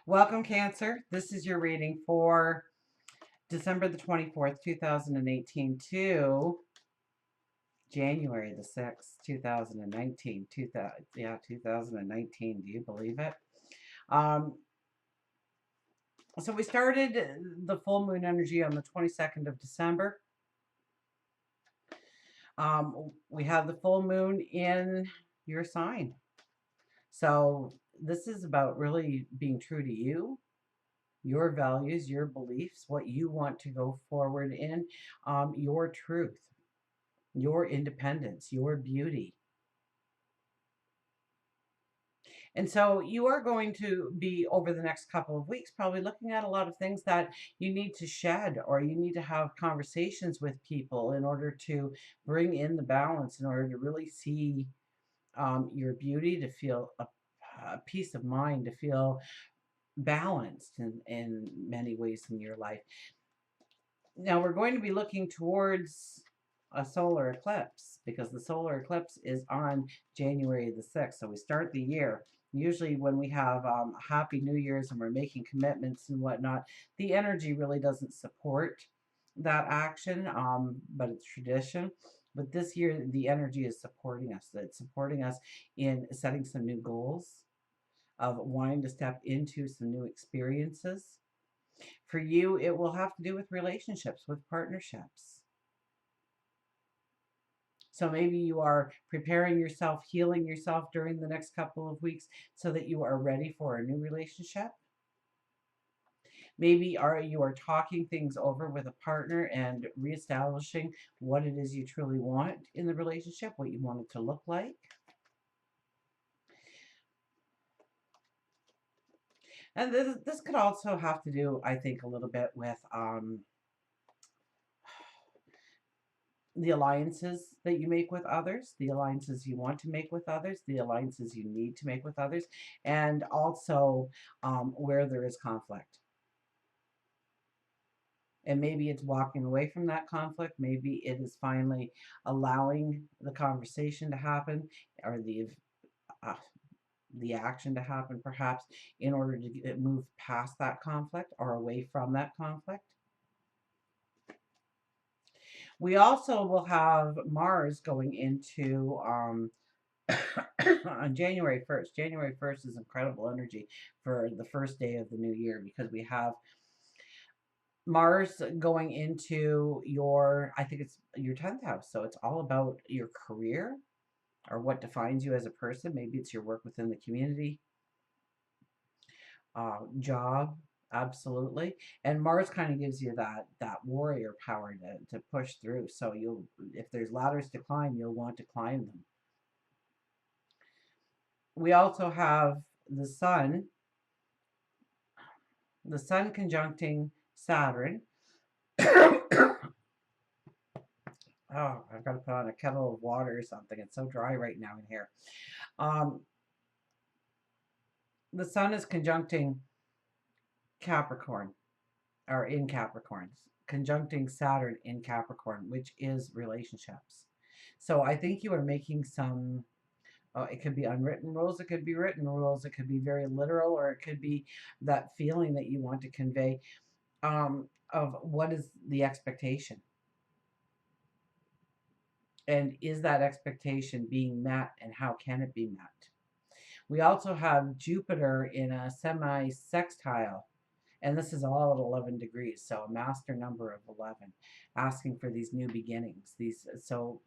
Welcome, Cancer. This is your reading for December the 24th, 2018 to January the 6th, 2019. 2019. Do you believe it? Um, so we started the full moon energy on the 22nd of December. We have the full moon in your sign. So this is about really being true to you, your values, your beliefs, what you want to go forward in, your truth, your independence, your beauty. And so you are going to be, over the next couple of weeks, probably looking at a lot of things that you need to shed, or you need to have conversations with people in order to bring in the balance, in order to really see your beauty, to feel a peace of mind, to feel balanced in many ways in your life. Now we're going to be looking towards a solar eclipse, because the solar eclipse is on January the 6th. So we start the year. Usually when we have Happy New Year's and we're making commitments and whatnot, the energy really doesn't support that action, but it's tradition. But this year, the energy is supporting us. It's supporting us in setting some new goals, of wanting to step into some new experiences. For you, it will have to do with relationships, with partnerships. So maybe you are preparing yourself, healing yourself during the next couple of weeks so that you are ready for a new relationship. Maybe you are talking things over with a partner and reestablishing what it is you truly want in the relationship, what you want it to look like. And this could also have to do, I think, a little bit with the alliances that you make with others, the alliances you want to make with others, the alliances you need to make with others, and also where there is conflict. And maybe it's walking away from that conflict. Maybe it is finally allowing the conversation to happen, or uh, the action to happen, perhaps, in order to move past that conflict or away from that conflict. We also will have Mars going into on January 1st. January 1st is incredible energy for the first day of the new year, because we have Mars going into I think it's your 10th house. So it's all about your career, or what defines you as a person. Maybe it's your work within the community, job, absolutely. And Mars kind of gives you that warrior power to push through. So if there's ladders to climb, you'll want to climb them. We also have the sun conjuncting Saturn. Oh, I've got to put on a kettle of water or something. It's so dry right now in here. Um, the sun is conjuncting Capricorn, or in Capricorn, conjuncting Saturn in Capricorn, which is relationships. So I think you are making some, it could be unwritten rules, it could be written rules, it could be very literal, or it could be that feeling that you want to convey, of what is the expectation. And is that expectation being met, and how can it be met? We also have Jupiter in a semi-sextile, and this is all at 11 degrees, so a master number of 11, asking for these new beginnings. So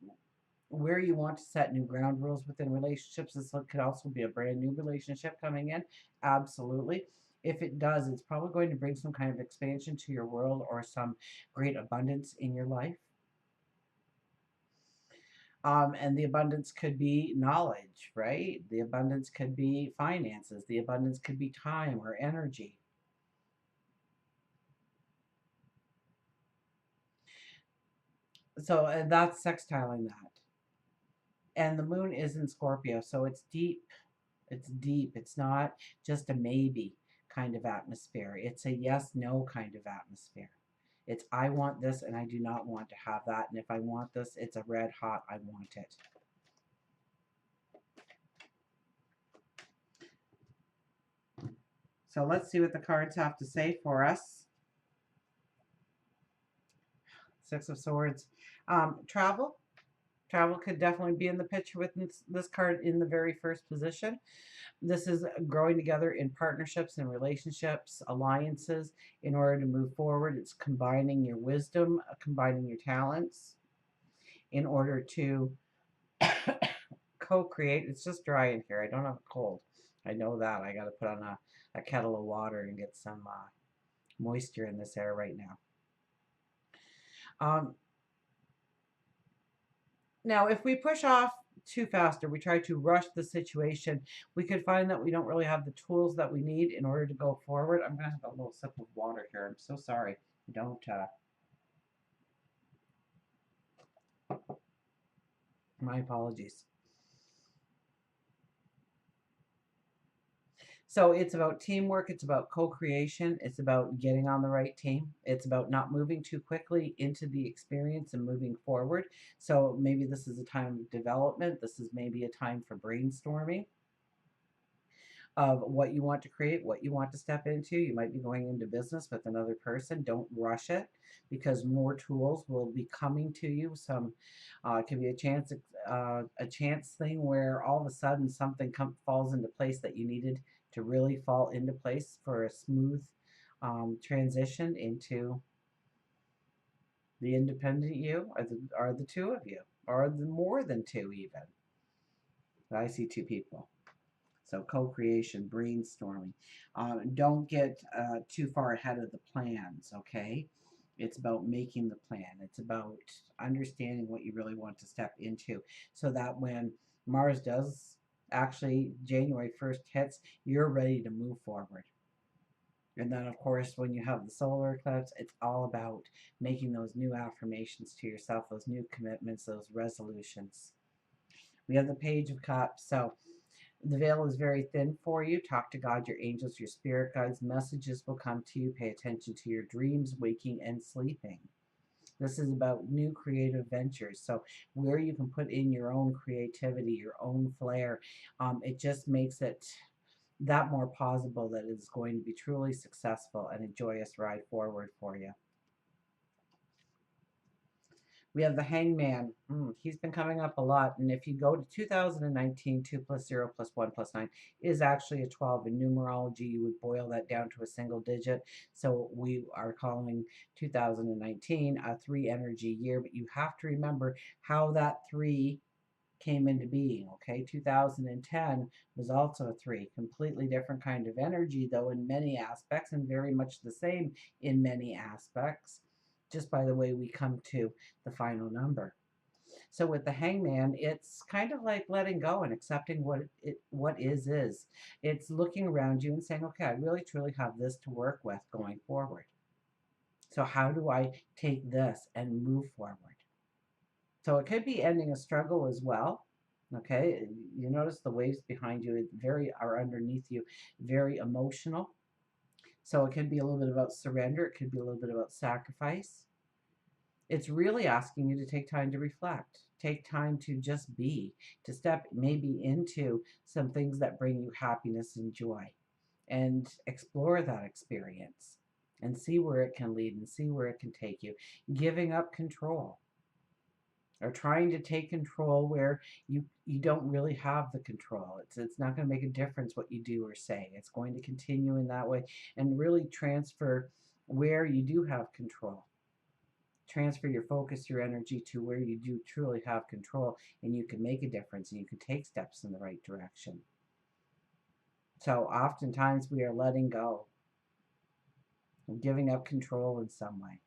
where you want to set new ground rules within relationships, this could also be a brand new relationship coming in. Absolutely. If it does, it's probably going to bring some kind of expansion to your world, or some great abundance in your life. And the abundance could be knowledge, right? The abundance could be finances. The abundance could be time or energy. So that's sextiling that. And the moon is in Scorpio, so it's deep. It's deep. It's not just a maybe kind of atmosphere. It's a yes, no kind of atmosphere. It's I want this and I do not want to have that. And if I want this, it's a red hot, I want it. So let's see what the cards have to say for us. Six of Swords. Travel. Travel could definitely be in the picture with this card in the very first position. This is growing together in partnerships and relationships, alliances in order to move forward. It's combining your wisdom, combining your talents in order to co-create. It's just dry in here. I don't have a cold. I know that. I got to put on a kettle of water and get some moisture in this air right now. Um, Now, if we push off too fast or we try to rush the situation, we could find that we don't really have the tools that we need in order to go forward. I'm going to have a little sip of water here. I'm so sorry. Don't, my apologies. So it's about teamwork, it's about co-creation, it's about getting on the right team. It's about not moving too quickly into the experience and moving forward. So maybe this is a time of development. This is maybe a time for brainstorming of what you want to create, what you want to step into. You might be going into business with another person. Don't rush it because more tools will be coming to you. Some it can be a chance thing where all of a sudden something falls into place that you needed to really fall into place for a smooth transition into the independent you, or the two of you, or the more than two even. I see two people. So co-creation, brainstorming. Don't get too far ahead of the plans, okay? It's about making the plan. It's about understanding what you really want to step into so that when Mars does actually January 1st hits, you're ready to move forward. And then, of course, when you have the solar eclipse, it's all about making those new affirmations to yourself, those new commitments, those resolutions. We have the Page of Cups. So the veil is very thin for you. Talk to God, your angels, your spirit guides. Messages will come to you. Pay attention to your dreams, waking and sleeping. This is about new creative ventures. So where you can put in your own creativity, your own flair, it just makes it that more possible that it's going to be truly successful and a joyous ride forward for you. We have the Hangman. He's been coming up a lot. And if you go to 2019, 2 plus 0 plus 1 plus 9 is actually a 12. In numerology, you would boil that down to a single digit. So we are calling 2019 a 3 energy year. But you have to remember how that 3 came into being. Okay, 2010 was also a 3. Completely different kind of energy, though, in many aspects, and very much the same in many aspects, just by the way we come to the final number. So with the Hangman, it's kind of like letting go and accepting what is. It's looking around you and saying, okay, I really truly have this to work with going forward. So how do I take this and move forward? So it could be ending a struggle as well. Okay, you notice the waves behind you are underneath you, very emotional. So it could be a little bit about surrender. It could be a little bit about sacrifice. It's really asking you to take time to reflect, take time to just be, to step maybe into some things that bring you happiness and joy, and explore that experience and see where it can lead and see where it can take you. Giving up control or trying to take control where you don't really have the control. It's not going to make a difference what you do or say. It's going to continue in that way and really transfer where you do have control. Transfer your focus, your energy to where you do truly have control and you can make a difference and you can take steps in the right direction. So oftentimes we are letting go and giving up control in some way.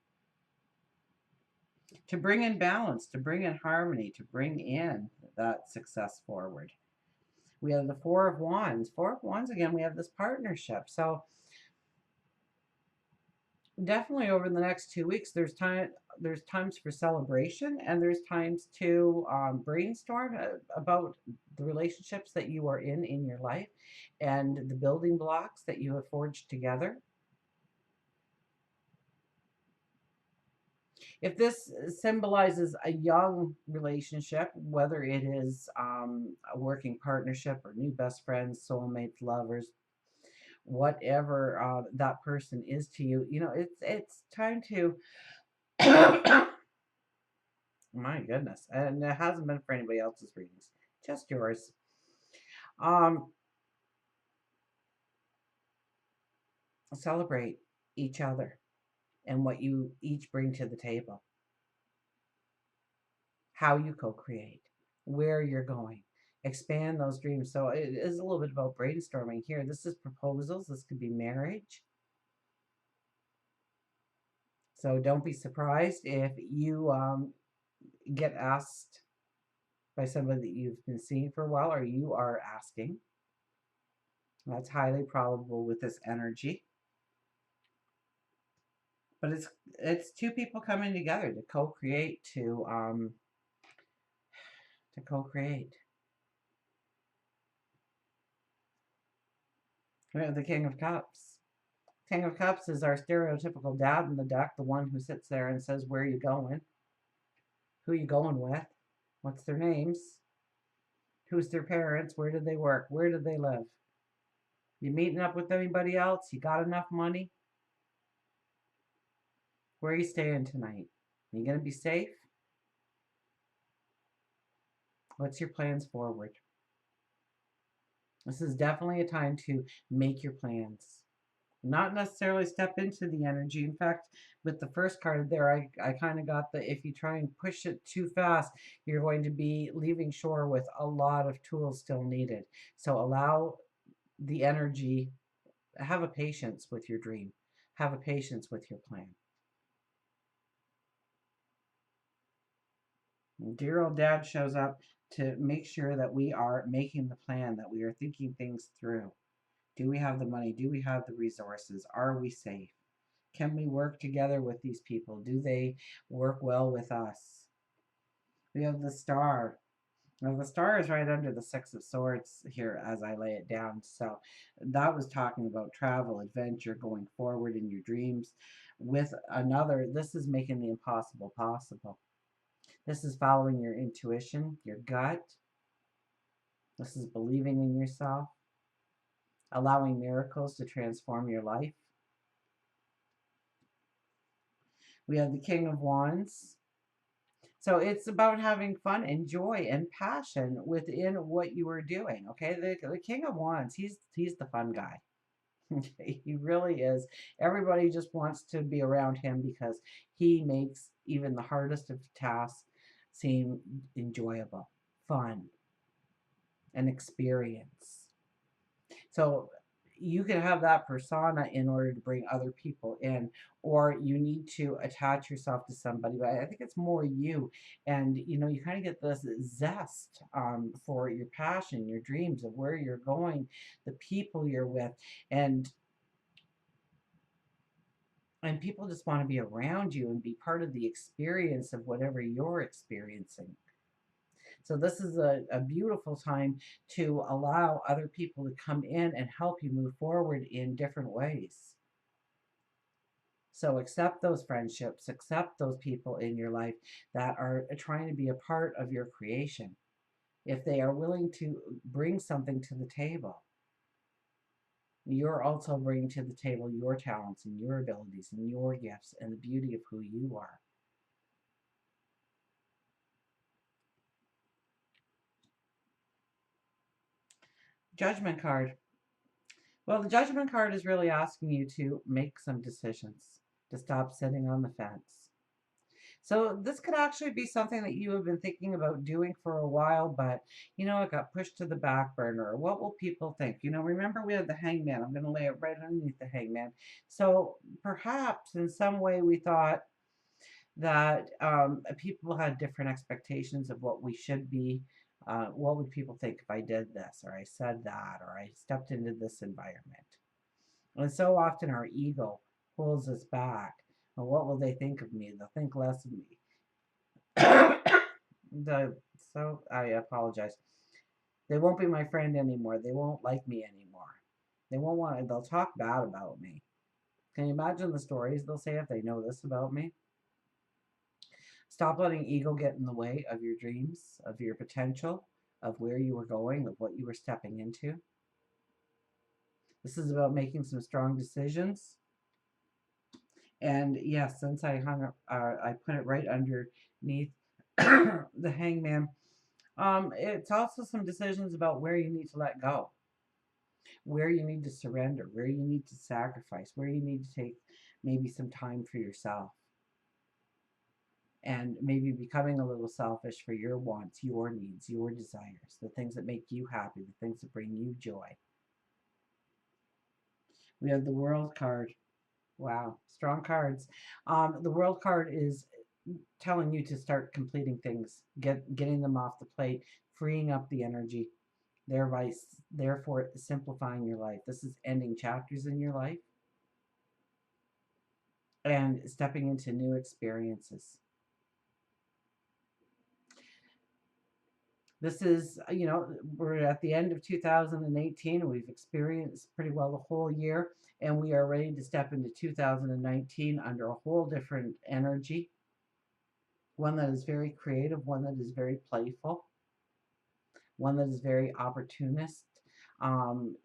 To bring in balance, to bring in harmony, to bring in that success forward. We have the Four of Wands. Four of Wands, again, we have this partnership. So definitely over the next 2 weeks, there's times for celebration and there's times to brainstorm about the relationships that you are in your life and the building blocks that you have forged together. If this symbolizes a young relationship, whether it is a working partnership or new best friends, soulmates, lovers, whatever that person is to you. It's time to my goodness, and it hasn't been for anybody else's readings, just yours. Um, Celebrate each other and what you each bring to the table, how you co-create, where you're going. Expand those dreams. So it is a little bit about brainstorming here. This is proposals. This could be marriage. So don't be surprised if you get asked by somebody that you've been seeing for a while, or you are asking. That's highly probable with this energy. But it's two people coming together to co-create, to co-create. We have the King of Cups. King of Cups is our stereotypical dad in the deck, the one who sits there and says, where are you going? Who are you going with? What's their names? Who's their parents? Where do they work? Where do they live? You meeting up with anybody else? You got enough money? Where are you staying tonight? Are you going to be safe? What's your plans forward? This is definitely a time to make your plans. Not necessarily step into the energy. In fact, with the first card there, I kind of got the if you try and push it too fast, you're going to be leaving shore with a lot of tools still needed. So allow the energy, have a patience with your dream, have a patience with your plan. Dear old dad shows up to make sure that we are making the plan, that we are thinking things through. Do we have the money? Do we have the resources? Are we safe? Can we work together with these people? Do they work well with us? We have the star. Now, the star is right under the Six of Swords here as I lay it down. So that was talking about travel, adventure, going forward in your dreams. With another, this is making the impossible possible. This is following your intuition, your gut. This is believing in yourself, allowing miracles to transform your life. We have the King of Wands. So it's about having fun and joy and passion within what you are doing. Okay, the King of Wands, he's the fun guy. He really is. Everybody just wants to be around him because he makes even the hardest of tasks seem enjoyable, fun, an experience. So you can have that persona in order to bring other people in, or you need to attach yourself to somebody. But I think it's more you, and you kind of get this zest for your passion, your dreams of where you're going, the people you're with, and people just want to be around you and be part of the experience of whatever you're experiencing. So this is a beautiful time to allow other people to come in and help you move forward in different ways. So accept those friendships, accept those people in your life that are trying to be a part of your creation. If they are willing to bring something to the table, you're also bringing to the table your talents and your abilities and your gifts and the beauty of who you are. Judgment card. Well, the judgment card is really asking you to make some decisions, to stop sitting on the fence. So this could actually be something that you have been thinking about doing for a while, but it got pushed to the back burner. What will people think? Remember we had the hangman. I'm going to lay it right underneath the hangman. So perhaps in some way we thought that people had different expectations of what we should be. What would people think if I did this, or I said that, or I stepped into this environment? And so often our ego pulls us back. Well, what will they think of me? They'll think less of me. So I apologize. They won't be my friend anymore. They won't like me anymore. They won't want. They'll talk bad about me. Can you imagine the stories they'll say if they know this about me? Stop letting ego get in the way of your dreams, of your potential, of where you were going, of what you were stepping into. This is about making some strong decisions. And yes, since I hung up, I put it right underneath the hangman. It's also some decisions about where you need to let go, where you need to surrender, where you need to sacrifice, where you need to take maybe some time for yourself, and maybe becoming a little selfish for your wants, your needs, your desires, the things that make you happy, the things that bring you joy. We have the World card. Wow, strong cards. The World card is telling you to start completing things, getting them off the plate, freeing up the energy, thereby therefore simplifying your life. This is ending chapters in your life and stepping into new experiences. This is, we're at the end of 2018. We've experienced pretty well the whole year, and we are ready to step into 2019 under a whole different energy, one that is very creative, one that is very playful, one that is very opportunist.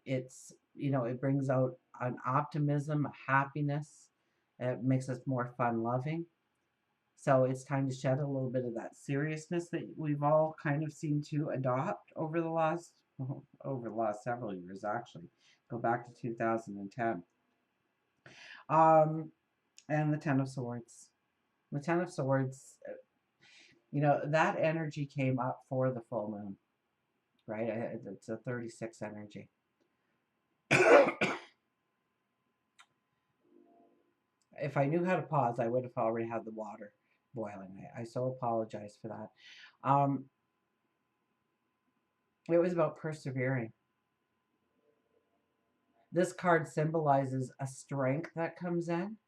It brings out an optimism, a happiness. It makes us more fun loving. So it's time to shed a little bit of that seriousness that we've all kind of seemed to adopt over the last several years, actually. Go back to 2010. Um, and the Ten of Swords. The Ten of Swords, that energy came up for the full moon, right? It's a 36 energy. If I knew how to pause, I would have already had the water boiling. I so apologize for that. It was about persevering. This card symbolizes a strength that comes in.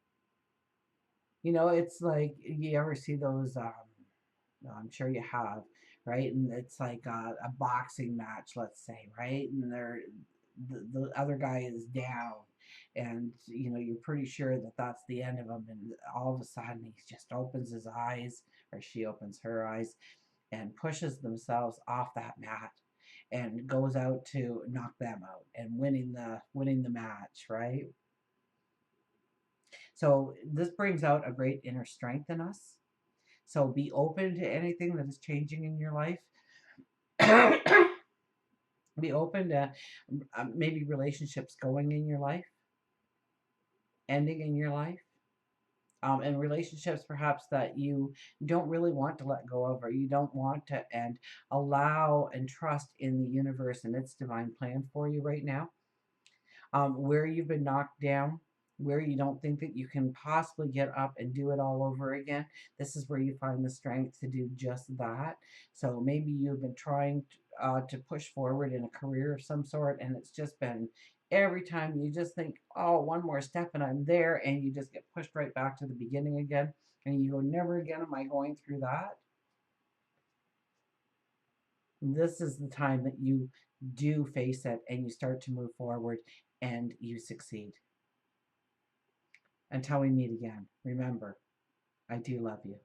It's like you ever see those, I'm sure you have, right? And it's like a boxing match, let's say, right? And the other guy is down, and you're pretty sure that that's the end of him, and all of a sudden he just opens his eyes, or she opens her eyes, and pushes themselves off that mat and goes out to knock them out and winning the match, right? So this brings out a great inner strength in us. So be open to anything that is changing in your life. Be open to maybe relationships going in your life, ending in your life, and relationships perhaps that you don't really want to let go of, or you don't want to end. Allow and trust in the universe and its divine plan for you right now. Where you've been knocked down, where you don't think that you can possibly get up and do it all over again, this is where you find the strength to do just that. So maybe you've been trying to push forward in a career of some sort, and it's just been every time you just think, oh, one more step and I'm there, and you just get pushed right back to the beginning again, and you go, never again am I going through that. This is the time that you do face it and you start to move forward and you succeed. Until we meet again, remember, I do love you.